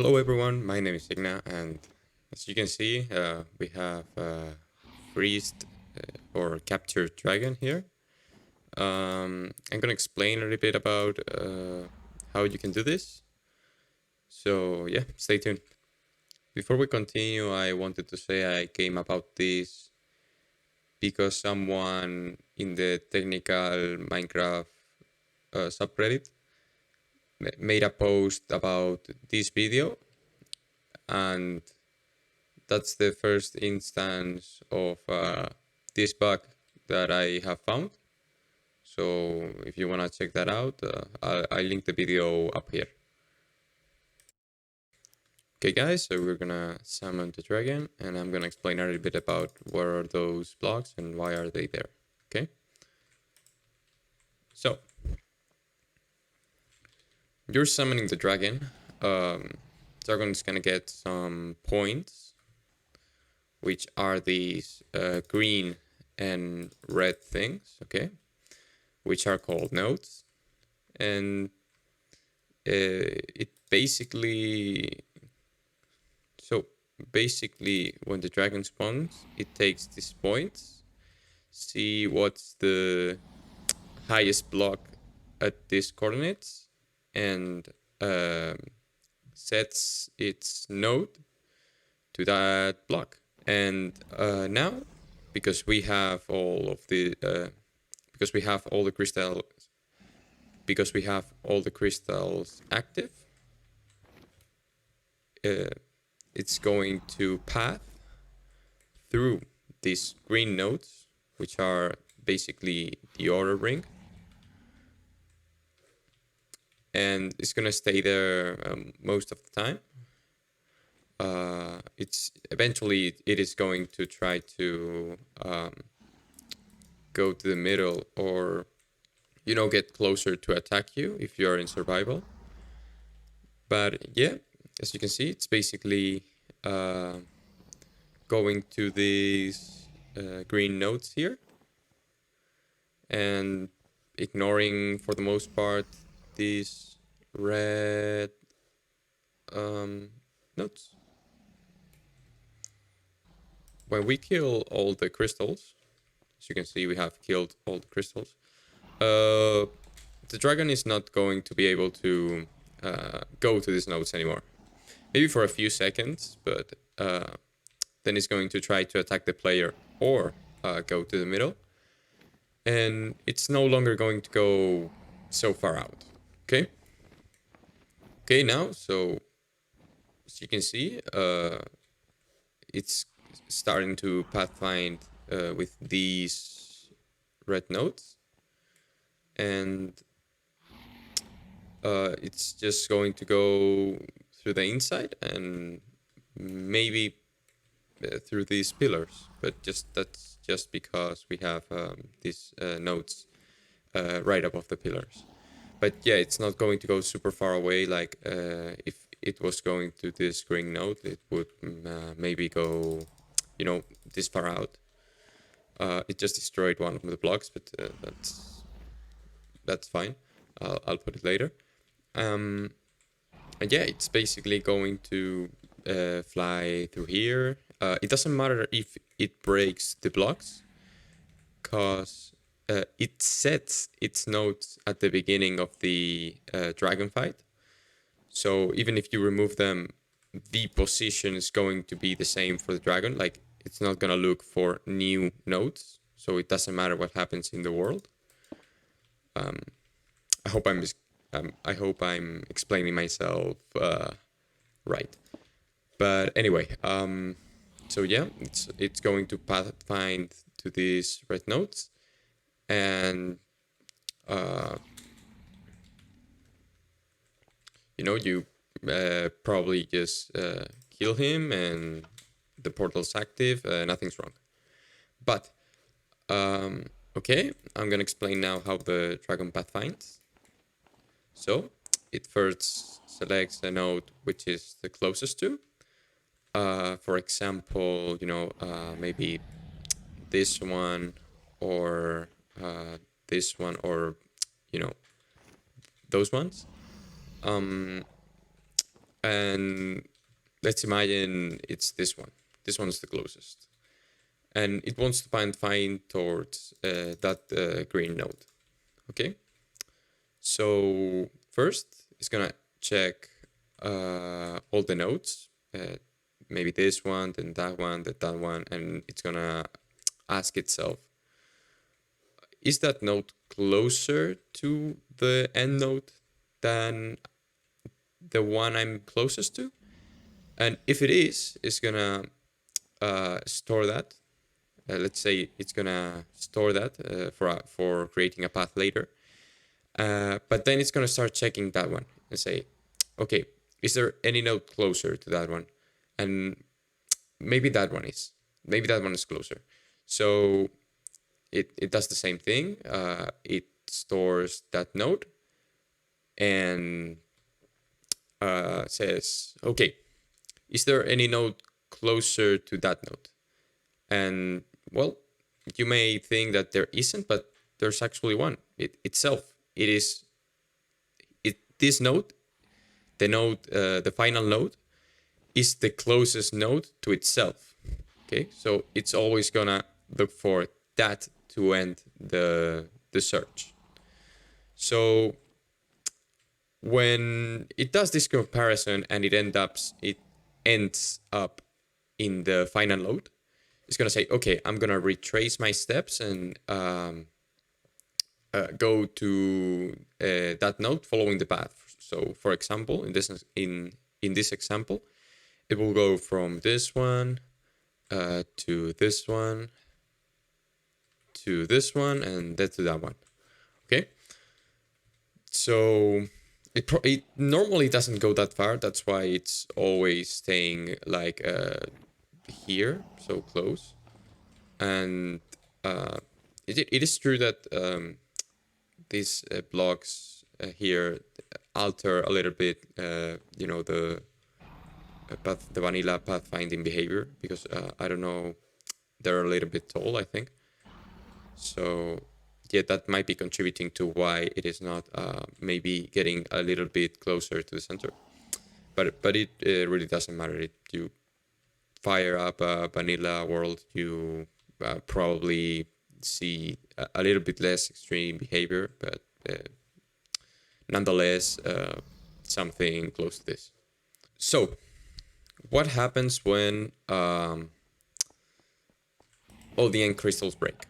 Hello everyone, my name is Igna, and as you can see, we have freezed or captured dragon here. I'm gonna explain a little bit about how you can do this. So yeah, stay tuned. Before we continue, I wanted to say I came about this because someone in the technical Minecraft subreddit made a post about this video, and that's the first instance of this bug that I have found. So if you want to check that out, I'll link the video up here. Okay guys, so we're gonna summon the dragon and I'm gonna explain a little bit about what are those blocks and why are they there. Okay, so you're summoning the dragon. Dragon's gonna get some points, which are these green and red things, okay, which are called nodes. And it basically, so basically when the dragon spawns, it takes these points, see what's the highest block at these coordinates, and sets its node to that block. And now, because we have all of the because we have all the crystals active, it's going to path through these green nodes, which are basically the order ring, and it's gonna stay there most of the time. It's eventually it is going to try to go to the middle, or get closer to attack you if you are in survival. But yeah, as you can see, it's basically going to these green nodes here and ignoring for the most part these red nodes. When we kill all the crystals, as you can see, we have killed all the crystals. The dragon is not going to be able to go to these nodes anymore. Maybe for a few seconds, but then it's going to try to attack the player or go to the middle. And it's no longer going to go so far out. Okay? Okay, now, so as you can see, it's starting to pathfind with these red nodes. And it's just going to go through the inside and maybe through these pillars, but that's just because we have these nodes right above the pillars. But yeah, it's not going to go super far away. Like if it was going to this green node, it would maybe go, this far out. It just destroyed one of the blocks, but that's fine. I'll put it later. And yeah, it's basically going to fly through here. It doesn't matter if it breaks the blocks, because it sets its nodes at the beginning of the dragon fight. So even if you remove them, the position is going to be the same for the dragon. Like, it's not gonna look for new nodes, so it doesn't matter what happens in the world. I hope I'm explaining myself right. But anyway, so yeah, it's going to pathfind to these red nodes, and you probably just kill him, and the portal's active. Nothing's wrong. But okay, I'm gonna explain now how the dragon pathfinds. So it first selects a node which is the closest to. For example, maybe this one, or this one, or those ones. and let's imagine it's this one. This one's the closest, and it wants to find towards that green node. Okay, so first it's gonna check all the nodes, maybe this one, then that one, and it's gonna ask itself, is that node closer to the end node than the one I'm closest to? And if it is, it's gonna store that. Let's say it's gonna store that for creating a path later. But then it's gonna start checking that one and say, okay, is there any node closer to that one? And maybe that one is. Maybe that one is closer. So it does the same thing. It stores that node and says, okay, is there any node closer to that node? And well, you may think that there isn't, but there's actually one. It itself, it is this node, the final node, is the closest node to itself. Okay, so it's always gonna look for that to end the search. So when it does this comparison and it ends up in the final node, it's gonna say, okay, I'm gonna retrace my steps and go to that node following the path. So, for example, in this example, it will go from this one to this one to this one and then to that one. Okay. So it normally doesn't go that far. That's why it's always staying like here, so close. And it is true that these blocks here alter a little bit, the the vanilla pathfinding behavior, because I don't know, they're a little bit tall, I think. So yeah, that might be contributing to why it is not maybe getting a little bit closer to the center. But it really doesn't matter. You fire up a vanilla world, you probably see a little bit less extreme behavior, but nonetheless, something close to this. So, what happens when all the end crystals break?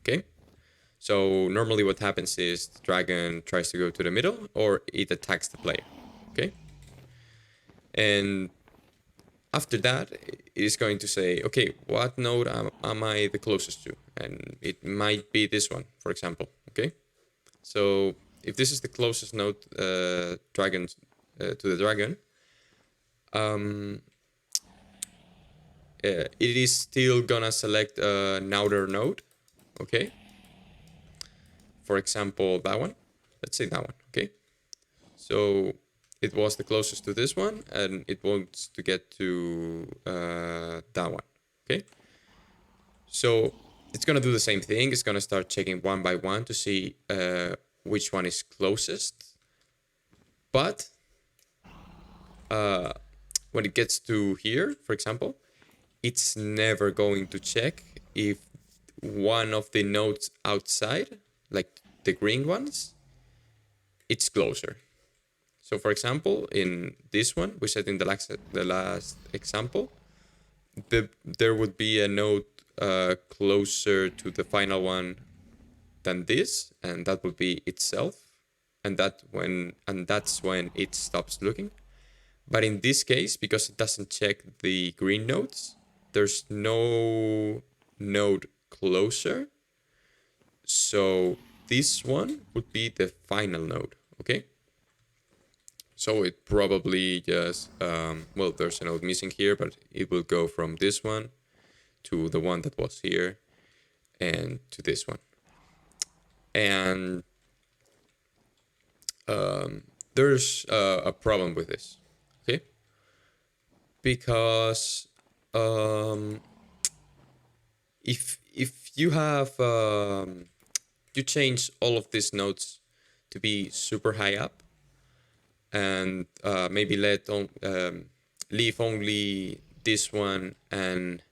Okay, so normally what happens is the dragon tries to go to the middle or it attacks the player. Okay, and after that, it is going to say, okay, what node am I the closest to? And it might be this one, for example. Okay, so if this is the closest node dragon to the dragon, it is still gonna select an outer node. Okay, for example, that one. Let's say that one. Okay, so it was the closest to this one, and it wants to get to that one. Okay, so it's gonna do the same thing. It's gonna start checking one by one to see which one is closest. But when it gets to here, for example, it's never going to check if one of the nodes outside, like the green ones, it's closer. So for example, in this one, we said in the last example, there would be a node closer to the final one than this, and that would be itself, and that's when it stops looking. But in this case, because it doesn't check the green nodes, there's no node closer. So this one would be the final node, okay? So it probably just, there's a node missing here, but it will go from this one to the one that was here and to this one. And there's a problem with this, okay? Because if you have you change all of these nodes to be super high up, and maybe leave only this one and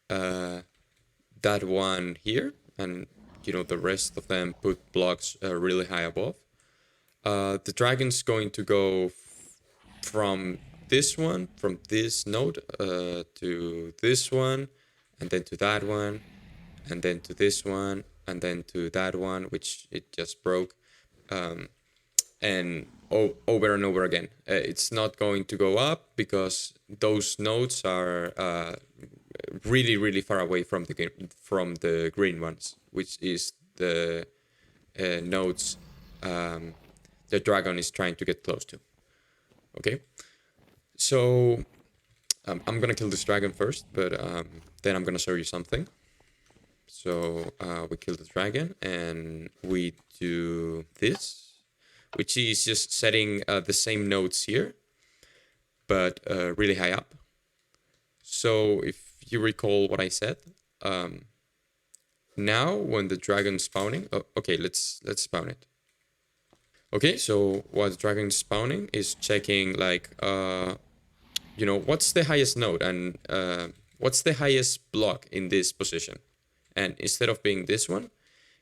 that one here, and the rest of them put blocks really high above. The dragon's going to go from from this node to this one, and then to that one, and then to this one, and then to that one, which it just broke, and over and over again. It's not going to go up because those nodes are really, really far away from the green ones, which is the nodes the dragon is trying to get close to. Okay, so I'm gonna kill this dragon first, but then I'm gonna show you something. So we kill the dragon and we do this, which is just setting the same nodes here, but really high up. So if you recall what I said, now when the dragon's spawning, okay, let's spawn it. Okay, so what the dragon's spawning is checking like, what's the highest node and what's the highest block in this position. And instead of being this one,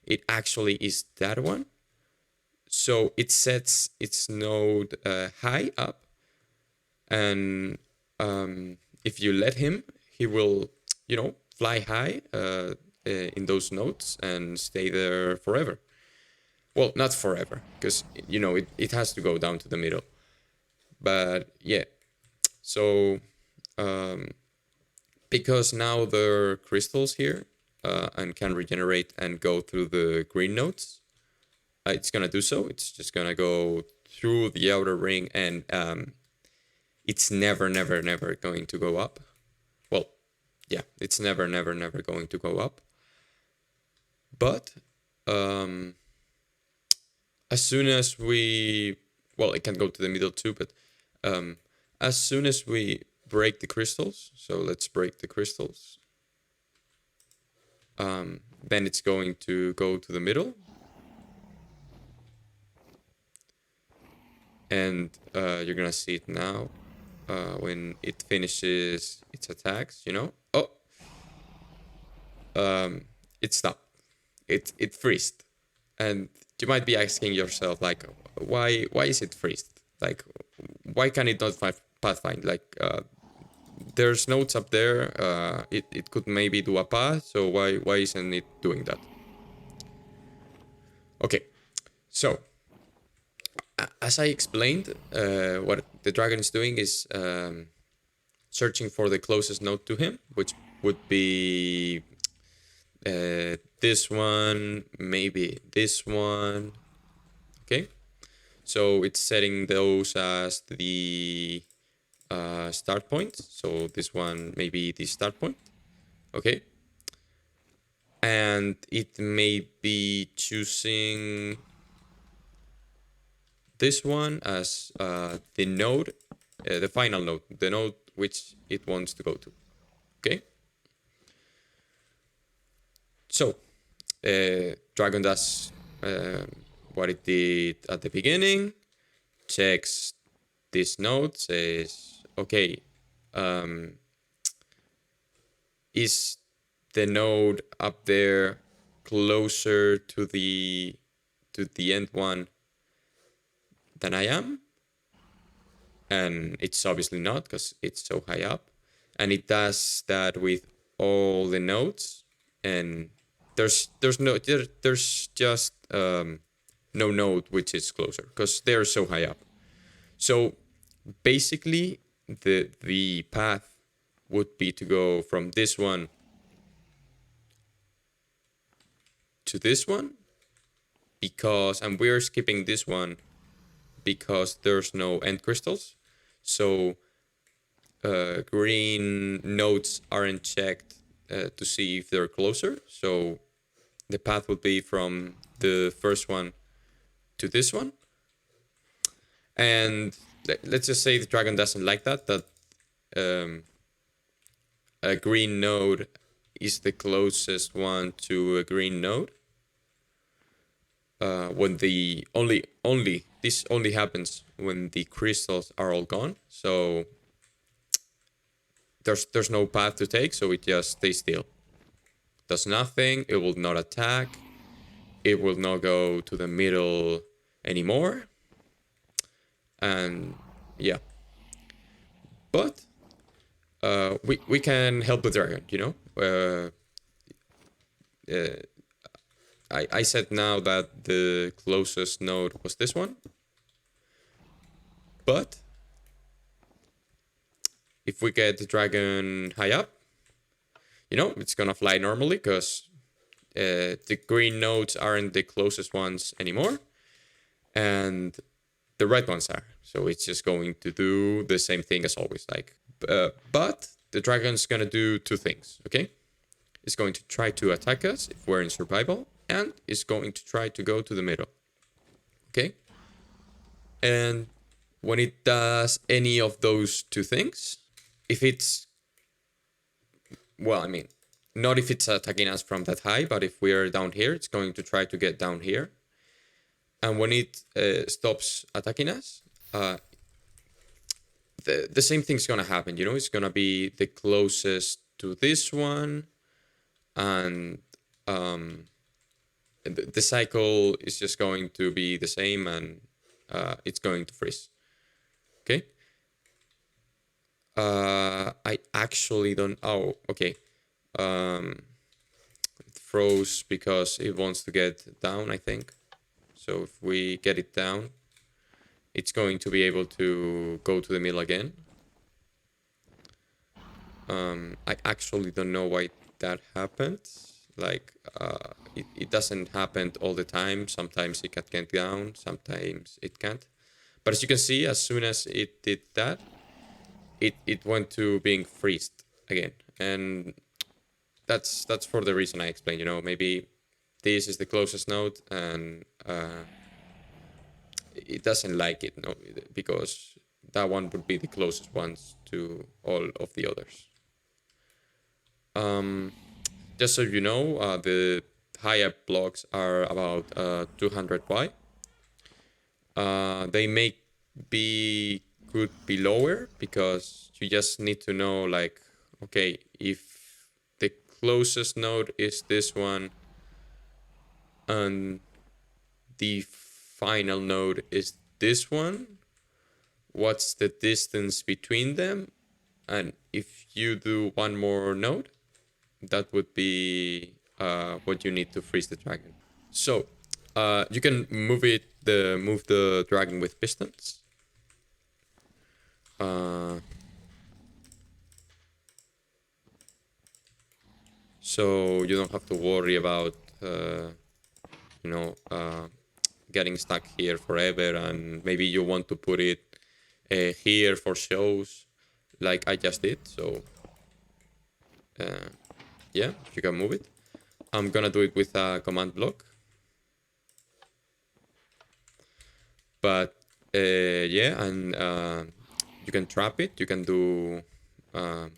it actually is that one. So it sets its node high up, and if you let him, he will, fly high in those nodes and stay there forever. Well, not forever, because it has to go down to the middle. But yeah, so because now there are crystals here and can regenerate and go through the green nodes, it's gonna do so. It's just gonna go through the outer ring, and it's never, never, never going to go up. Well, yeah, it's never, never, never going to go up. But as soon as it can go to the middle too, but as soon as we break the crystals, so let's break the crystals, then it's going to go to the middle. And you're gonna see it now when it finishes its attacks, Oh, it stopped. It freezed. And you might be asking yourself, like, why is it freezed? Like, why can it not pathfind? Like, there's nodes up there. It could maybe do a path. So why isn't it doing that? Okay, so as I explained, what the dragon is doing is searching for the closest node to him, which would be this one, maybe this one. Okay, so it's setting those as the start point. So this one, maybe the start point. Okay, and it may be choosing this one as the node, the final node, the node which it wants to go to. Okay. So Dragon does what it did at the beginning, checks this node, says, okay, is the node up there closer to the end one than I am? And it's obviously not, because it's so high up. And it does that with all the nodes, and there's just no node which is closer, because they're so high up. So basically the path would be to go from this one to this one, and we're skipping this one because there's no end crystals. So green nodes aren't checked to see if they're closer. So the path would be from the first one to this one. And let's just say the dragon doesn't like that a green node is the closest one to a green node. When the only this only happens when the crystals are all gone. So there's no path to take, so it just stays still. Does nothing. It will not attack. It will not go to the middle anymore. And yeah. But we can help the dragon, you know? I said now that the closest node was this one. But if we get the dragon high up, you know, it's gonna fly normally because the green nodes aren't the closest ones anymore, and the red ones are. So it's just going to do the same thing as always. Like, but the dragon's gonna do two things. Okay, it's going to try to attack us if we're in survival, and it's going to try to go to the middle. Okay, and when it does any of those two things, if it's, well, I mean, not if it's attacking us from that high, but if we're down here, it's going to try to get down here. And when it stops attacking us, the same thing's gonna happen. You know, it's gonna be the closest to this one, and the cycle is just going to be the same, and it's going to freeze. Okay. I actually don't. Oh, okay. It froze because it wants to get down, I think. So if we get it down, it's going to be able to go to the middle again. I actually don't know why that happened. Like, it doesn't happen all the time. Sometimes it can get down, sometimes it can't. But as you can see, as soon as it did that, it went to being freezed again. And that's for the reason I explained. You know, maybe this is the closest node, and it doesn't like it, no, because that one would be the closest ones to all of the others. Just so you know, the high-up blocks are about 200 Y. They may could be lower because you just need to know, like, okay, if the closest node is this one and the final node is this one, what's the distance between them? And if you do one more node, that would be what you need to freeze the dragon. So you can move the dragon with pistons. So you don't have to worry about getting stuck here forever, and maybe you want to put it here for shows, like I just did. So yeah, you can move it. I'm gonna do it with a command block. But yeah, and you can trap it. You can do. I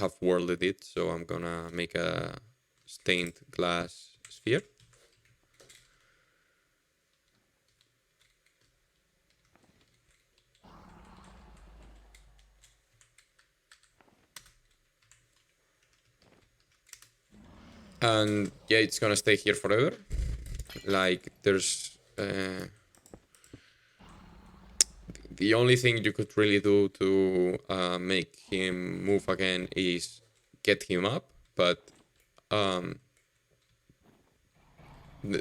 have whirled it, so I'm gonna make a stained glass sphere. And yeah, it's gonna stay here forever. Like, there's the only thing you could really do to make him move again is get him up, but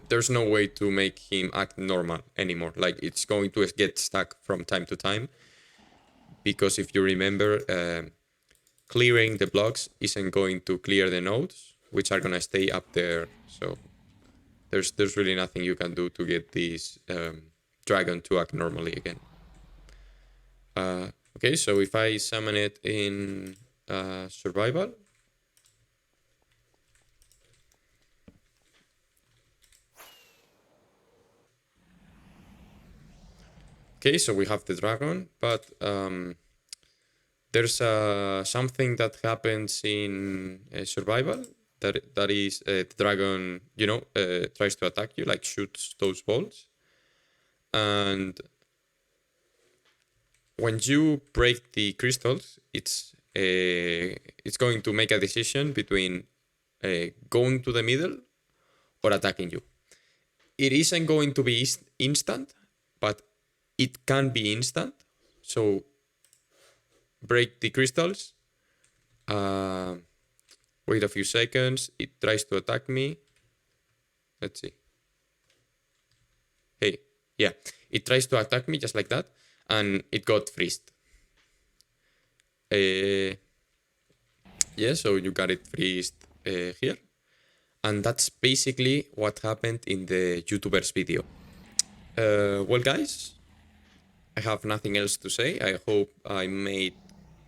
there's no way to make him act normal anymore. Like, it's going to get stuck from time to time, because if you remember, clearing the blocks isn't going to clear the nodes, which are gonna stay up there. So there's really nothing you can do to get this dragon to act normally again. Okay, so if I summon it in survival, okay, so we have the dragon, but there's something that happens in survival that is the dragon, tries to attack you, like shoots those balls, and when you break the crystals, it's going to make a decision between going to the middle or attacking you. It isn't going to be instant, but it can be instant. So break the crystals. Wait a few seconds. It tries to attack me. Let's see. Hey, yeah. It tries to attack me just like that, and it got freezed. Yeah, so you got it freezed here. And that's basically what happened in the YouTuber's video. Well, guys, I have nothing else to say. I hope I made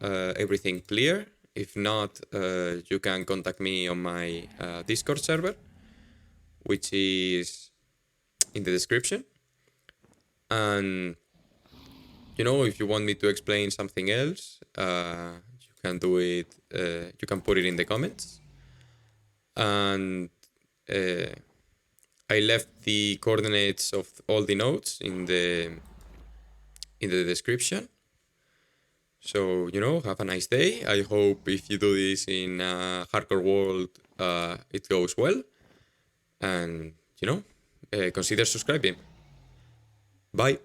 everything clear. If not, you can contact me on my Discord server, which is in the description. And, if you want me to explain something else, you can do it. You can put it in the comments. And I left the coordinates of all the nodes in the description. So, have a nice day. I hope if you do this in a hardcore world, it goes well. And, consider subscribing. Bye.